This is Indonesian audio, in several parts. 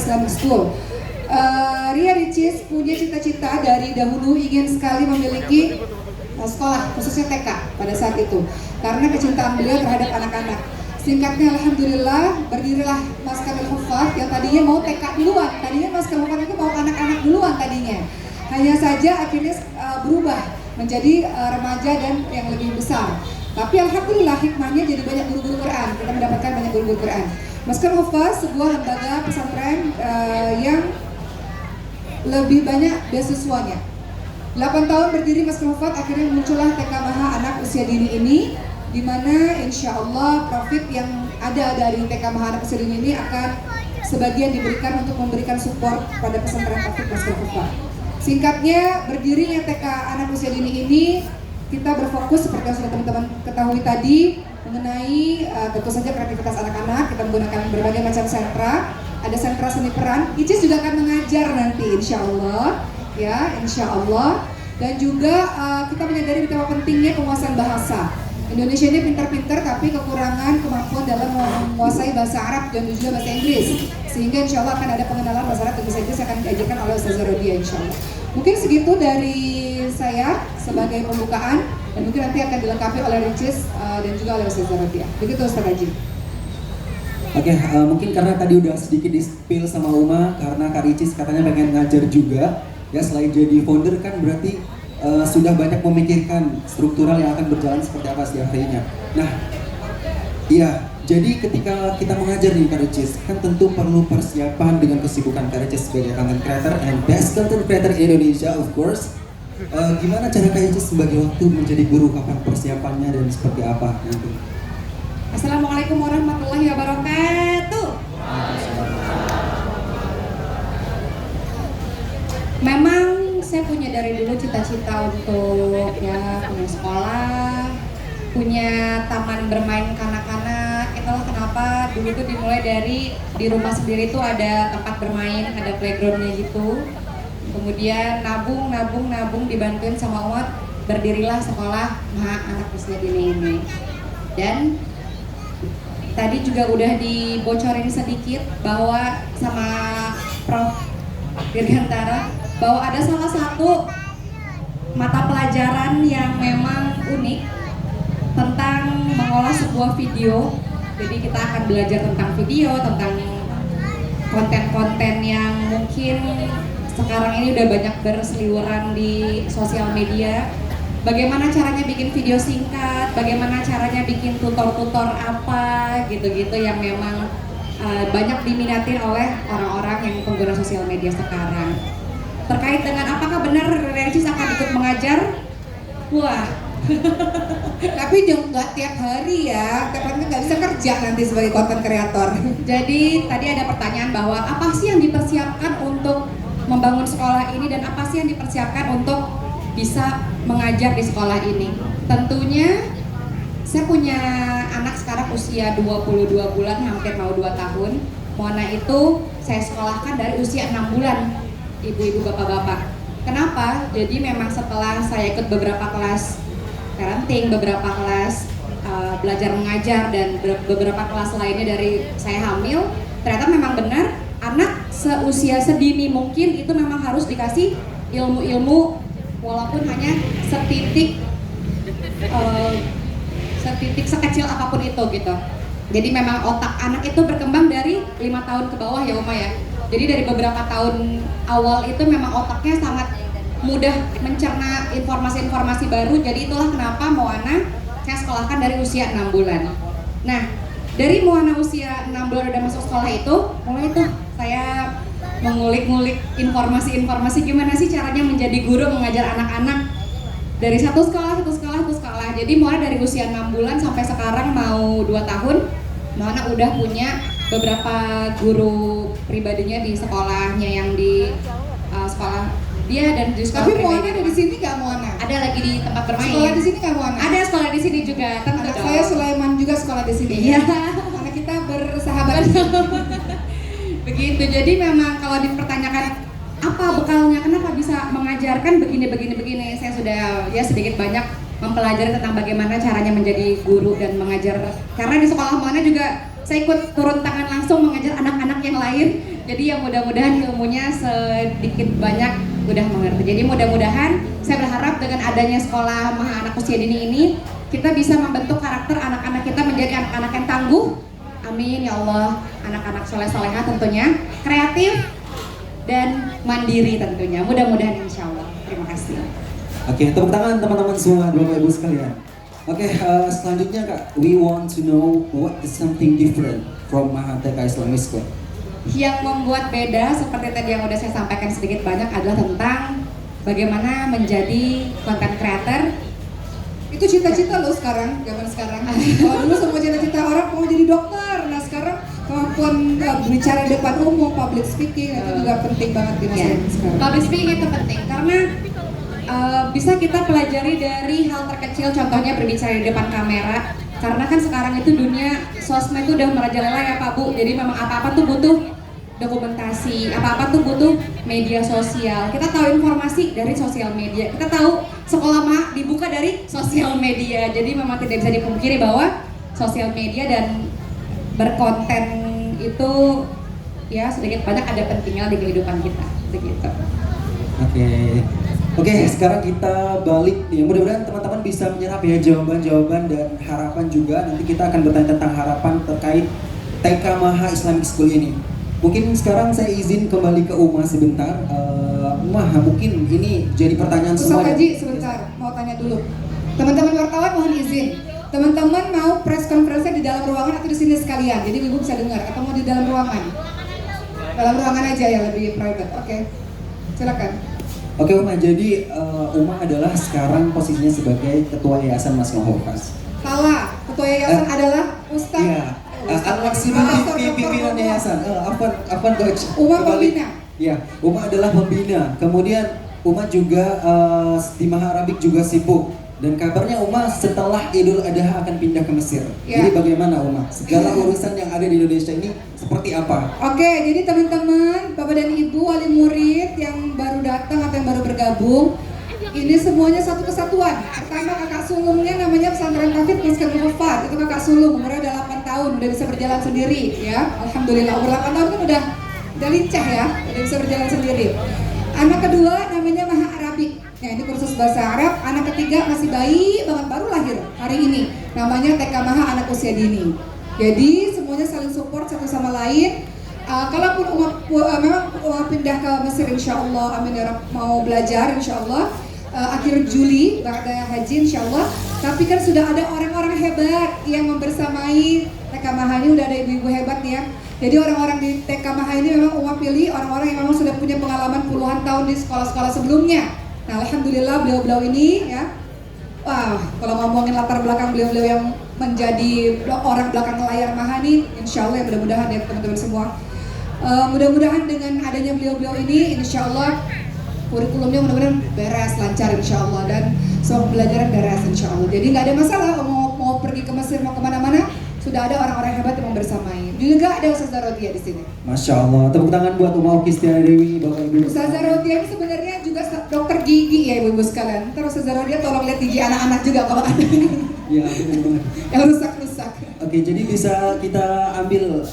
Islamic School. Ria Ricis punya cita-cita dari dahulu ingin sekali memiliki sekolah, khususnya TK pada saat itu, karena kecintaan beliau terhadap anak-anak. Singkatnya, alhamdulillah berdirilah Maskamil Huffaz yang tadinya mau TK duluan, tadinya Maskamil Huffaz itu mau anak-anak duluan tadinya. Hanya saja akhirnya berubah menjadi remaja dan yang lebih besar. Tapi alhamdulillah hikmahnya jadi banyak guru-guru Quran, kita mendapatkan banyak guru-guru Quran. Maskamil Huffaz sebuah lembaga pesantren yang lebih banyak beasiswanya. 8 tahun berdiri Maskamil Huffaz, akhirnya muncullah TK Maha Anak Usia Dini ini, di mana insya Allah profit yang ada dari TK Maha Anak Usia Dini ini akan sebagian diberikan untuk memberikan support pada pesantren Taufik Maskamil Huffaz. Singkatnya, berdirinya TK Anak Usia Dini ini kita berfokus seperti yang sudah teman-teman ketahui tadi mengenai tentu saja kreativitas anak-anak. Kita menggunakan berbagai macam sentra. Ada sentra seni peran. Icis juga akan mengajar nanti insya Allah, ya insya Allah. Dan juga kita menyadari betapa pentingnya penguasaan bahasa. Indonesia ini pintar-pintar tapi kekurangan kemampuan dalam menguasai bahasa Arab dan juga bahasa Inggris. Sehingga insya Allah akan ada pengenalan bahasa Arab dan bahasa Inggris yang akan diajarkan oleh Ustazah Rodia insya Allah. Mungkin segitu dari saya sebagai pembukaan, dan mungkin nanti akan dilengkapi oleh Ricis dan juga oleh Ustazah Rodia. Begitu Ustaz Haji. Oke, mungkin karena tadi udah sedikit di-spill sama Uma, karena Kak Ricis katanya pengen ngajar juga. Ya, selain jadi founder kan berarti sudah banyak memikirkan struktural yang akan berjalan seperti apa setiap harinya. Nah, iya, jadi ketika kita mengajar nih Kak Ricis, kan tentu perlu persiapan dengan kesibukan Kak Ricis sebagai content creator and best content creator Indonesia of course. Gimana cara Kak Ricis sebagai waktu menjadi guru, kapan persiapannya dan seperti apa nanti? Assalamualaikum warahmatullahi wabarakatuh. Memang saya punya dari dulu cita-cita untuk ya punya sekolah, punya taman bermain kanak-kanak. Itulah kenapa dulu tuh dimulai dari di rumah sendiri tuh ada tempat bermain, ada playgroundnya gitu. Kemudian nabung dibantuin sama Umat, berdirilah sekolah Maha Anak Usia Dini ini. Dan tadi juga udah dibocorin sedikit bahwa sama Prof. Dirgantara bahwa ada salah satu mata pelajaran yang memang unik tentang mengolah sebuah video. Jadi kita akan belajar tentang video, tentang konten-konten yang mungkin sekarang ini udah banyak berseliweran di sosial media. Bagaimana caranya bikin video singkat, bagaimana caranya bikin tutor-tutor apa gitu-gitu yang memang banyak diminatin oleh orang-orang yang pengguna sosial media sekarang. Terkait dengan apakah benar Ricis akan ikut mengajar? Wah, tapi nggak tiap hari ya, tiap hari nggak bisa kerja nanti sebagai content creator. Jadi tadi ada pertanyaan bahwa apa sih yang dipersiapkan untuk membangun sekolah ini dan apa sih yang dipersiapkan untuk bisa mengajar di sekolah ini. Tentunya saya punya anak sekarang usia 22 bulan, hampir mau 2 tahun. Moana itu saya sekolahkan dari usia 6 bulan, ibu-ibu bapak-bapak. Kenapa? Jadi memang setelah saya ikut beberapa kelas parenting, beberapa kelas belajar mengajar dan beberapa kelas lainnya dari saya hamil, ternyata memang benar anak seusia sedini mungkin itu memang harus dikasih ilmu-ilmu walaupun hanya setitik sekecil apapun itu gitu. Jadi memang otak anak itu berkembang dari 5 tahun ke bawah ya Uma ya. Jadi dari beberapa tahun awal itu memang otaknya sangat mudah mencerna informasi-informasi baru. Jadi itulah kenapa Moana saya sekolahkan dari usia 6 bulan. Nah, dari Moana usia 6 bulan udah masuk sekolah itu, mulai tuh saya mengulik-ngulik informasi-informasi gimana sih caranya menjadi guru mengajar anak-anak dari satu sekolah. Jadi Moana dari usia 6 bulan sampai sekarang mau 2 tahun, Moana udah punya beberapa guru pribadinya di sekolahnya yang di sekolah dia dan di sekolah. Tapi Moana ada di sini nggak Moana? Ada lagi di tempat bermain. Sekolah di sini nggak Moana? Ada sekolah di sini juga. Anak saya Sulaiman juga sekolah di sini. Iya. Anak kita bersahabat. Begitu. Jadi memang kalau dipertanyakan apa bekalnya, kenapa bisa mengajarkan begini, saya sudah ya sedikit banyak mempelajari tentang bagaimana caranya menjadi guru dan mengajar. Karena di sekolah Moana juga saya ikut turun tangan langsung mengajar anak-anak yang lain. Jadi ya mudah-mudahan ilmunya sedikit banyak udah mengerti. Jadi mudah-mudahan saya berharap dengan adanya sekolah Maha Anak Usia Dini ini kita bisa membentuk karakter anak-anak kita menjadi anak-anak yang tangguh. Amin ya Allah. Anak-anak soleh-soleha tentunya, kreatif dan mandiri tentunya. Mudah-mudahan insya Allah. Terima kasih. Oke, tepuk tangan teman-teman semua, Bapak Ibu sekalian. Oke, selanjutnya Kak, we want to know what is something different from Maha TK Islamic School. Yang membuat beda seperti tadi yang udah saya sampaikan sedikit banyak adalah tentang bagaimana menjadi content creator. Itu cita-cita loh sekarang, zaman sekarang. Kalau dulu semua cita-cita orang mau jadi dokter, nah sekarang kemampuan bicara di depan umum, public speaking itu juga penting banget di masa Ya, sekarang. public speaking itu penting karena bisa kita pelajari dari hal terkecil, contohnya berbicara di depan kamera. Karena kan sekarang itu dunia sosmed itu udah merajalela ya Pak Bu. Jadi memang apa-apa tuh butuh dokumentasi, apa-apa tuh butuh media sosial. Kita tahu informasi dari sosial media. Kita tahu sekolah mah dibuka dari sosial media. Jadi memang tidak bisa dipungkiri bahwa sosial media dan berkonten itu ya sedikit banyak ada pentingnya di kehidupan kita. Begitu. Oke, sekarang kita balik nih. Mudah-mudahan teman-teman bisa menyerap ya jawaban-jawaban dan harapan juga. Nanti kita akan bertanya tentang harapan terkait TK Maha Islamic School ini. Mungkin sekarang saya izin kembali ke Uma sebentar. Uma, mungkin ini jadi pertanyaan Ustaz semua. Haji sebentar, mau tanya dulu. Teman-teman wartawan mohon izin. Teman-teman mau press conference di dalam ruangan atau di sini sekalian? Jadi ibu bisa dengar atau mau di dalam ruangan? Dalam ruangan aja ya, lebih private. Oke. Silakan. Oke Uma, jadi Uma adalah sekarang posisinya sebagai Ketua Yayasan Mas Mahofaz. Salah. Ketua yayasan adalah Ustaz. Iya, Al-Maksimum pimpinan yayasan. Afwan Coach. Uma Kembali. pembina. Iya, Uma adalah pembina. Kemudian Uma juga di Maha Arabik juga sibuk. Dan kabarnya Uma setelah Idul Adha akan pindah ke Mesir. Ya. Jadi bagaimana Uma? Segala urusan yang ada di Indonesia ini seperti apa? Oke, jadi teman-teman, Bapak dan Ibu, wali murid yang baru datang atau yang baru bergabung, ini semuanya satu kesatuan. Pertama kakak sulungnya namanya Pesantren Tauhid Miskan Muhaffad. Itu kakak sulung, umurnya udah 8 tahun, udah bisa berjalan sendiri ya. Alhamdulillah, umur 8 tahun kan udah lincah ya, udah bisa berjalan sendiri. Anak kedua namanya Maha Arabik. Nah ini kursus bahasa Arab. Anak ketiga masih bayi banget, baru lahir hari ini. Namanya TK Maha Anak Usia Dini. Jadi semuanya saling support satu sama lain. Kalaupun memang pindah ke Mesir insya Allah, amin ya Rabb, mau belajar insya Allah akhir Juli ba'da haji insya Allah. Tapi kan sudah ada orang-orang hebat yang membersamai TK Maha ini, udah ada ibu-ibu hebat ya. Jadi orang-orang di TK Maha ini memang Uma pilih orang-orang yang memang sudah punya pengalaman puluhan tahun di sekolah-sekolah sebelumnya. Nah alhamdulillah beliau-beliau ini ya, wah kalau ngomongin latar belakang beliau-beliau yang menjadi orang belakang layar Maha ini, insya Allah ya mudah-mudahan ya teman-teman semua. Mudah-mudahan dengan adanya beliau-beliau ini, insya Allah kurikulumnya mudah-mudahan beres, lancar insya Allah, dan semua pembelajaran beres insya Allah. Jadi nggak ada masalah mau pergi ke Mesir, mau kemana-mana, sudah ada orang-orang hebat yang membersamai. Juga ada Ustazah Rodia di sini. Masya Allah, tepuk tangan buat Uma Okistiana Dewi, Bapak Ibu. Ustazah Rodia ini sebenarnya juga dokter gigi ya ibu-ibu sekalian. Ntar Ustazah Rodia tolong lihat gigi anak-anak juga kalau ada Iya, benar banget. yang rusak-rusak. Oke, jadi bisa kita ambil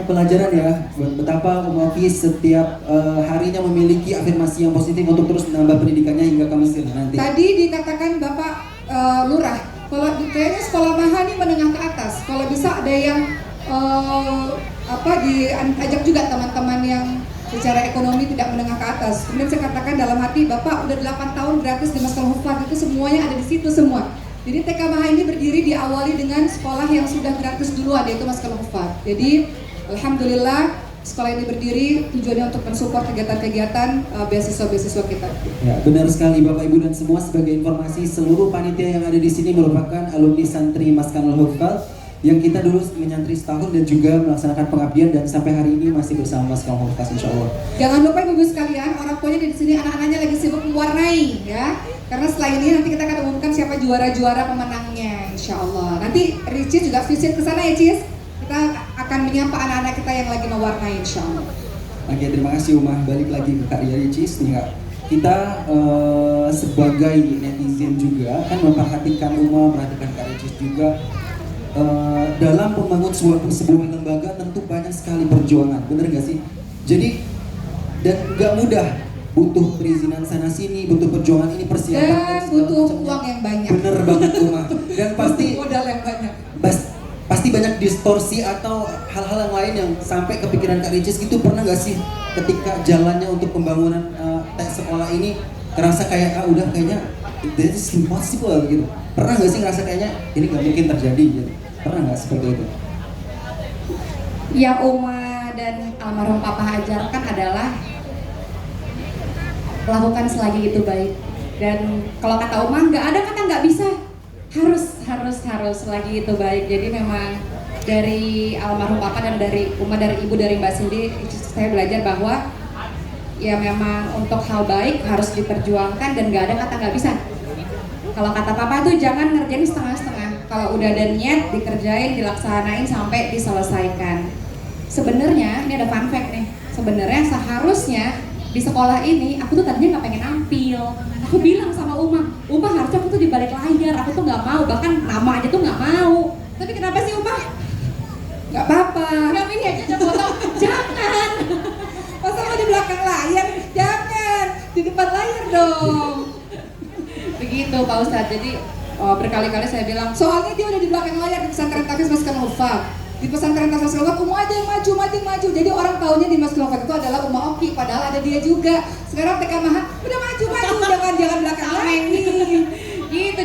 pelajaran ya, betapa Uma Okis setiap harinya memiliki afirmasi yang positif untuk terus menambah pendidikannya hingga ke Mesir nanti. Tadi dikatakan Bapak Lurah, kalau kayaknya sekolah Maha ini menengah ke atas. Kalau bisa ada yang diajak juga teman-teman yang secara ekonomi tidak menengah ke atas. Kemudian saya katakan dalam hati, Bapak udah 8 tahun gratis di Masjid Hufad, itu semuanya ada di situ semua. Jadi TK Maha ini berdiri diawali dengan sekolah yang sudah gratis duluan, yaitu Masjid Hufad. Jadi alhamdulillah sekolah ini berdiri tujuannya untuk mensupport kegiatan-kegiatan beasiswa-beasiswa kita. Ya, benar sekali Bapak Ibu dan semua. Sebagai informasi, seluruh panitia yang ada di sini merupakan alumni santri Maskanul Hufad yang kita dulu menyantri setahun dan juga melaksanakan pengabdian dan sampai hari ini masih bersama Maskanul Hufad insya Allah. Jangan lupa ibu-ibu sekalian, orang tuanya di sini anak-anaknya lagi sibuk mewarnai ya. Karena setelah ini nanti kita akan umumkan siapa juara-juara pemenangnya insya Allah. Nanti Ricis juga visit ke sana ya Cis. Kita akan menyapa anak-anak kita yang lagi mewarnai insya Allah. Oke, terima kasih Uma. Balik lagi ke Kak Ricis nih Kak. Kita sebagai netizen juga kan memperhatikan Uma, memperhatikan Kak Ricis juga. Dalam membangun sebuah lembaga tentu banyak sekali perjuangan, bener gak sih? Jadi dan nggak mudah, butuh perizinan sana sini, butuh perjuangan ini, persiapan Dan segala butuh macamnya. uang yang banyak. Bener banget Uma. Dan pasti Modal yang banyak. pasti banyak distorsi atau hal-hal yang lain yang sampai kepikiran Kak Ricis gitu. Pernah nggak sih ketika jalannya untuk pembangunan sekolah ini kerasa kayak udah kayaknya this is impossible gitu. Pernah nggak sih ngerasa kayaknya ini nggak mungkin terjadi gitu? Pernah nggak seperti itu? Yang Uma dan almarhum Papa ajarkan adalah lakukan selagi itu baik. Dan kalau kata Uma, nggak ada kata nggak bisa, harus selagi itu baik. Jadi memang dari almarhum Papa dan dari Uma, dari Ibu, dari Mbak Cindy, saya belajar bahwa ya memang untuk hal baik harus diperjuangkan dan nggak ada kata nggak bisa. Kalau kata Papa tuh jangan ngerjain setengah-setengah. Kalau udah ada niat, dikerjain, dilaksanain sampai diselesaikan. Sebenarnya ini ada fun fact nih. Sebenarnya seharusnya di sekolah ini aku tuh tadinya nggak pengen nampil. Aku bilang sama Uma harusnya aku tuh di balik layar. Aku tuh nggak mau, bahkan nama aja tuh nggak mau. Tapi kenapa sih Uma? Nggak apa-apa. Nggak ini aja coba foto. Jangan. Masa mau di belakang layar? Jangan, di depan layar dong. Begitu Pak Ustadz. Jadi berkali-kali saya bilang, Soalnya dia udah di belakang layar di pesantren Tahfiz Maskan Hufaz. Di pesantren Tahfiz Maskan Hufaz, Uma aja yang maju. Jadi orang taunya di Maskan Hufaz itu adalah Uma Oki, padahal ada dia juga. Sekarang TK Maha, udah maju, jangan belakang lagi. gitu.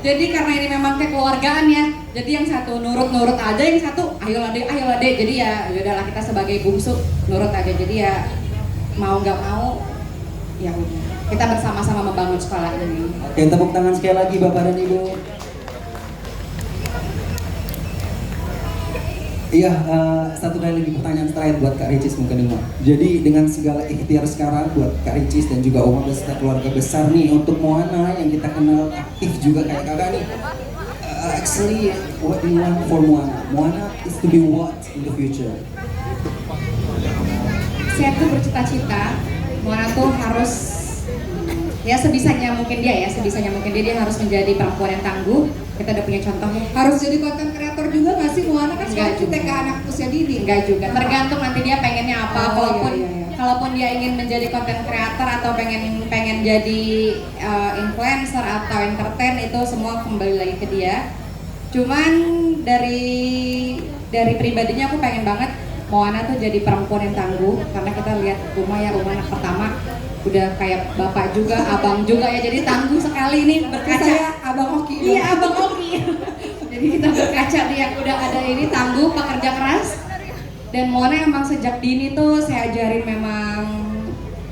Jadi karena ini memang kekeluargaan ya. Jadi yang satu nurut aja, yang satu ayolah deh. Jadi ya udahlah, kita sebagai bungsu nurut aja. Jadi ya mau nggak mau ya udah. Kita bersama-sama membangun sekolah ini. Oke, tepuk tangan sekali lagi Bapak dan Ibu. Iya, satu kali lagi pertanyaan terakhir buat Kak Ricis mungkin Uma. Jadi dengan segala ikhtiar sekarang buat Kak Ricis dan juga Uma beserta keluarga besar nih, untuk Moana yang kita kenal aktif juga kayak kakak nih. Actually, what do you want for Moana? Moana is to be what in the future? Saya tuh bercita-cita Moana tuh harus ya sebisanya mungkin dia harus menjadi perempuan yang tangguh. Kita udah punya contohnya. Harus jadi konten kreator juga nggak sih? Moana kan Nggak sekarang juga. TK anak usia dini. Enggak juga, tergantung nanti dia pengennya apa. Oh, iya. Kalaupun dia ingin menjadi content creator atau pengen jadi influencer atau entertain, itu semua kembali lagi ke dia. Cuman dari pribadinya aku pengen banget Moana tuh jadi perempuan yang tangguh, karena kita lihat Uma anak pertama udah kayak bapak juga, abang juga ya, jadi tangguh sekali nih berkaca. Saya Abang Oki. Iya, Abang Oki. Jadi kita berkaca nih yang udah ada ini, tangguh, pekerja keras. Dan Moana emang sejak dini tuh saya ajarin memang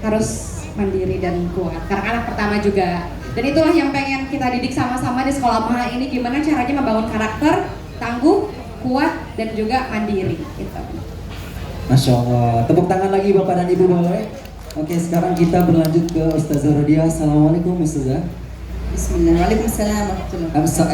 harus mandiri dan kuat. Karena anak pertama juga. Dan itulah yang pengen kita didik sama-sama di Sekolah Maha ini, gimana caranya membangun karakter, tangguh, kuat, dan juga mandiri gitu. Masya Allah. Tepuk tangan lagi Bapak dan Ibu boleh? Oke, sekarang kita berlanjut ke Ustazah Rodia. Assalamualaikum Ustazah. Bismillahirrahmanirrahim. Waalaikumsalam warahmatullahi I'm so